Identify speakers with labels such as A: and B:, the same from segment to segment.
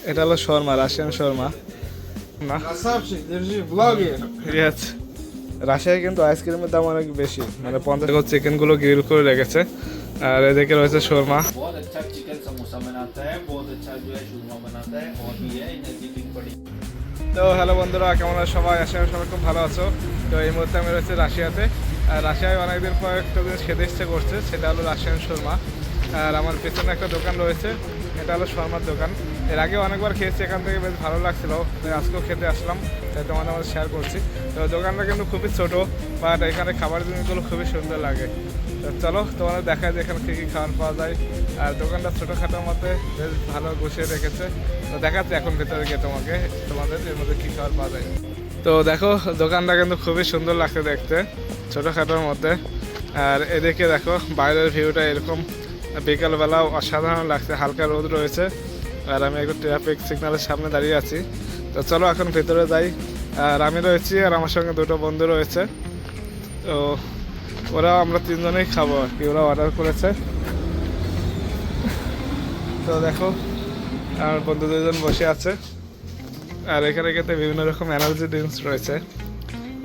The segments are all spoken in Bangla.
A: এটা হলো শর্মা, রাশিয়ান শর্মা না। Yes. রাশিয়ায় কিন্তু আইসক্রিমের দাম অনেক বেশি, মানে 50 চিকেন গুলো গ্রিল করে রেখেছে, আর এদিকে রয়েছে শর্মা।
B: बहुत अच्छा चिकन समोसा बनाता है, बहुत अच्छा जो है शूरमा बनाता है और भी है एनर्जी ड्रिंक पड़ी।
A: তো হ্যালো বন্ধুরা, কেমন আছো সবাই? আশা করি সবাই খুব ভালো আছো। তো এই মুহূর্তে আমি রয়েছে রাশিয়াতে। আর রাশিয়ায় অনেকদিন পর একটা জিনিস খেতে ইচ্ছে করছে, সেটা হলো রাশিয়ান শর্মা। আর আমার পেছনে একটা দোকান রয়েছে, এটা হলো শর্মার দোকান। এর আগে অনেকবার খেয়েছি, এখান থেকে বেশ ভালো লাগছিল, তাই আজকেও খেতে আসলাম, তাই তোমাদের মধ্যে শেয়ার করছি। তো দোকানটা কিন্তু খুবই ছোট, বাট এখানে খাবার জিনিসগুলো খুবই সুন্দর লাগে। তো চলো তোমাদের দেখায় যে এখানে কী কী খাবার পাওয়া যায়। আর দোকানটা ছোটোখাটোর মধ্যে বেশ ভালো গুছিয়ে রেখেছে। তো দেখাচ্ছি এখন ভেতরে গিয়ে তোমাদের এর মধ্যে কী খাবার পাওয়া যায়। তো দেখো দোকানটা কিন্তু খুবই সুন্দর লাগছে দেখতে, ছোটোখাটোর মধ্যে। আর এদিকে দেখো বাইরের ভিউটা এরকম, বিকালবেলাও অসাধারণ লাগছে, হালকা রোদ রয়েছে। আর আমি একটু ট্রাফিক সিগন্যালের সামনে দাঁড়িয়ে আছি। তো চলো এখন ভেতরে যাই। আর আমি রয়েছি, আর আমার সঙ্গে দুটো বন্ধু রয়েছে। তো ওরা আমরা তিনজনেই খাবো আর কি, ওরা অর্ডার করেছে। তো দেখো আমার বন্ধু দুজন বসে আছে। আর এখানে কিন্তু বিভিন্ন রকম এনার্জি ড্রিঙ্কস রয়েছে।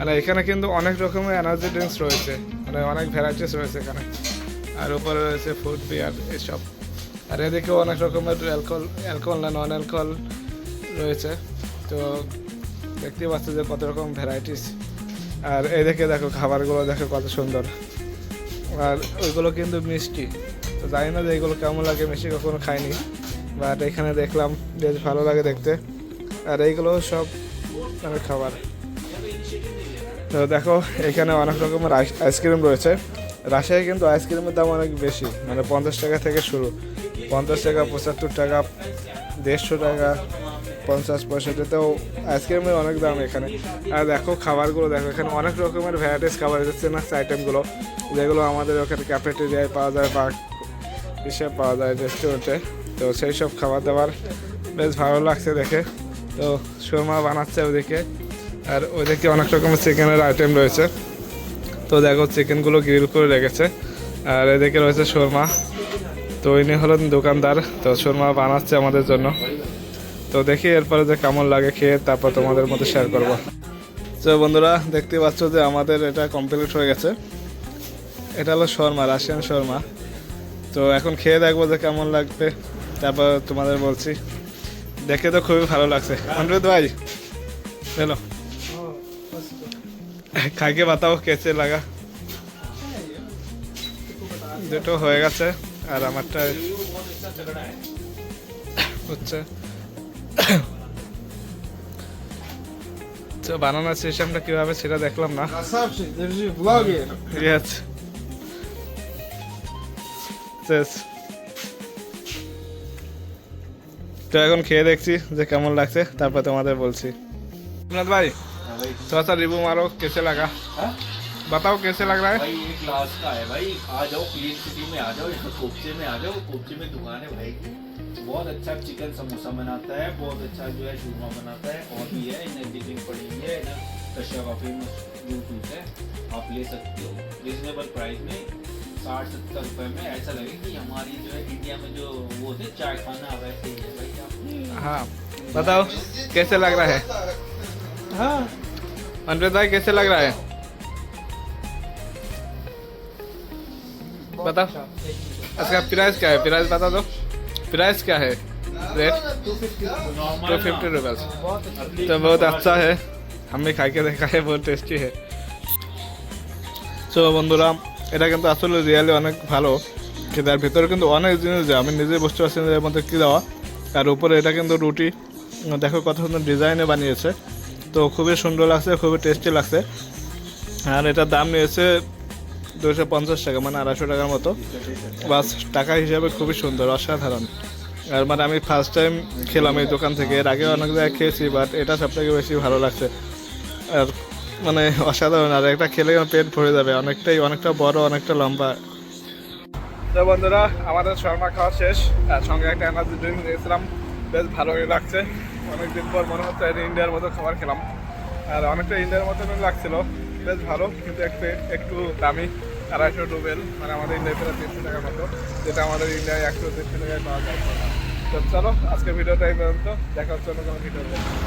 A: আর এখানে কিন্তু অনেক রকমের এনার্জি ড্রিঙ্কস রয়েছে, মানে অনেক ভ্যারাইটিস রয়েছে এখানে। আর উপরে রয়েছে ফুড বিয়ার এসব। আর এদিকেও অনেক রকমের অ্যালকোহল না নন অ্যালকোহল রয়েছে। তো দেখতে পাচ্ছি যে কত রকম ভ্যারাইটিস। আর এদিকে দেখো খাবারগুলো দেখো কত সুন্দর। আর ওইগুলো কিন্তু মিষ্টি, তো জানি না যে এগুলো কেমন লাগে, মিষ্টি কখনো খাইনি, বাট এখানে দেখলাম বেশ ভালো লাগে দেখতে। আর এইগুলো সব মানে খাবার। তো দেখো এখানে অনেক রকমের আইসক্রিম রয়েছে। রাশিয়ায় কিন্তু আইসক্রিমের দাম অনেক বেশি, মানে 50 টাকা থেকে শুরু, 50 টাকা, 75 টাকা, 150 টাকা, 50, 65। আইসক্রিমের অনেক দাম এখানে। আর দেখো খাবারগুলো দেখো, এখানে অনেক রকমের ভ্যারাইটিস খাবার এসেছে না, আইটেমগুলো যেগুলো আমাদের ওখানে ক্যাফেটেরিয়ায় পাওয়া যায় বা হিসেবে পাওয়া যায় রেস্টুরেন্টে। তো সেই সব খাবার দাবার বেশ ভালো লাগছে দেখে। তো শর্মা বানাচ্ছে ওদিকে, আর ওইদিকে অনেক রকমের চিকেনের আইটেম রয়েছে। তো দেখো চিকেনগুলো গ্রিল করে রেখেছে, আর এদিকে রয়েছে শর্মা। তো ইনি হলেন দোকানদার, তো শর্মা বানাচ্ছে আমাদের জন্য। তো দেখি এরপরে যে কেমন লাগে খেয়ে, তারপর তোমাদের মধ্যে শেয়ার করব। তো বন্ধুরা দেখতে পাচ্ছ যে আমাদের এটা কমপ্লিট হয়ে গেছে। এটা হলো শর্মা, রাশিয়ান শর্মা। তো এখন খেয়ে দেখবো যে কেমন লাগবে, তারপর তোমাদের বলছি। দেখে তো খুবই ভালো লাগছে। অনুরোধ ভাই চলো খাইকে বাতাও কেসে লাগা। দুটো হয়ে গেছে, আর আমারটা হচ্ছে। তো বানানোর সিস্টেমটা কিভাবে সেটা দেখলাম না। Yes. Yes. তো এখন খেয়ে দেখছি যে কেমন লাগছে, তারপর তোমাদের বলছি। अनुराध भाई थोड़ा सा रिव्यू मारो, कैसे लगा? बताओ कैसे लग रहा है?
B: भाई एक क्लास का है भाई, आ जाओ क्लीन सिटी में, आ जाओ यहाँ कोपचे में, आ जाओ कोपचे में दुकान है भाई। बहुत अच्छा चिकन समोसा बनाता है, बहुत अच्छा जो है शूरमा बनाता है और भी है एनर्जी ड्रिंक पड़ी हुई है ना, रशिया का फेमस जूस है, आप ले सकते हो रिजनेबल प्राइस में, 60-70 रुपए में। ऐसा लगे कि हमारी जो है इंडिया में जो वो थे चाय खाना वैसे ही है भाई। आप
A: हाँ बताओ कैसे लग रहा है? हाँ अनुराध भाई कैसे लग रहा है बताओ। इसका प्राइस क्या है? प्राइस बता दो, प्राइस क्या है? Rate 250 rupees. तो बहुत अच्छा है, हम भी खा के देखा है, बहुत टेस्टी है। চলো বন্ধুরা, এটা কিন্তু আসলে রিয়েলি অনেক ভালো খেতে। আর ভিতরে কিন্তু অনেক জিনিস দেওয়া, আমি নিজে বুঝতে পারছি না এর মধ্যে কী দেওয়া। আর উপরে এটা কিন্তু রুটি, দেখো কত সুন্দর ডিজাইনে বানিয়েছে। তো খুবই সুন্দর লাগছে, খুবই টেস্টি লাগছে। আর এটার দাম নিয়েছে 250 টাকা, মানে 250 টাকার মতো। বাস টাকা হিসাবে খুবই সুন্দর, অসাধারণ। আর মানে আমি ফার্স্ট টাইম খেলাম এই দোকান থেকে, এর আগে অনেক জায়গায় খেয়েছি, বাট এটা সবথেকে বেশি ভালো লাগছে। আর মানে অসাধারণ, আর একটা খেলে পেট ভরে যাবে, অনেকটা বড়, অনেকটা লম্বা। তো বন্ধুরা আমাদের শর্মা খাওয়া শেষ, আর সঙ্গে একটা এনার্জি ড্রিঙ্ক নিয়েছিলাম, বেশ ভালোই লাগছে। অনেকদিন পর মনে হচ্ছে ইন্ডিয়ার মতো খাবার খেলাম, আর অনেকটা ইন্ডিয়ার মতনই লাগছিল, বেশ ভালো। কিন্তু একটু দামি, 250 রুবেল, মানে আমাদের ইন্ডিয়ায় প্রায় 300 টাকার মতো, যেটা আমাদের ইন্ডিয়ায় 100-150 টাকায় পাওয়া যায়। তো চলো আজকের ভিডিওটা এই পর্যন্ত, দেখা হচ্ছে অন্য কোনো ভিডিওতে।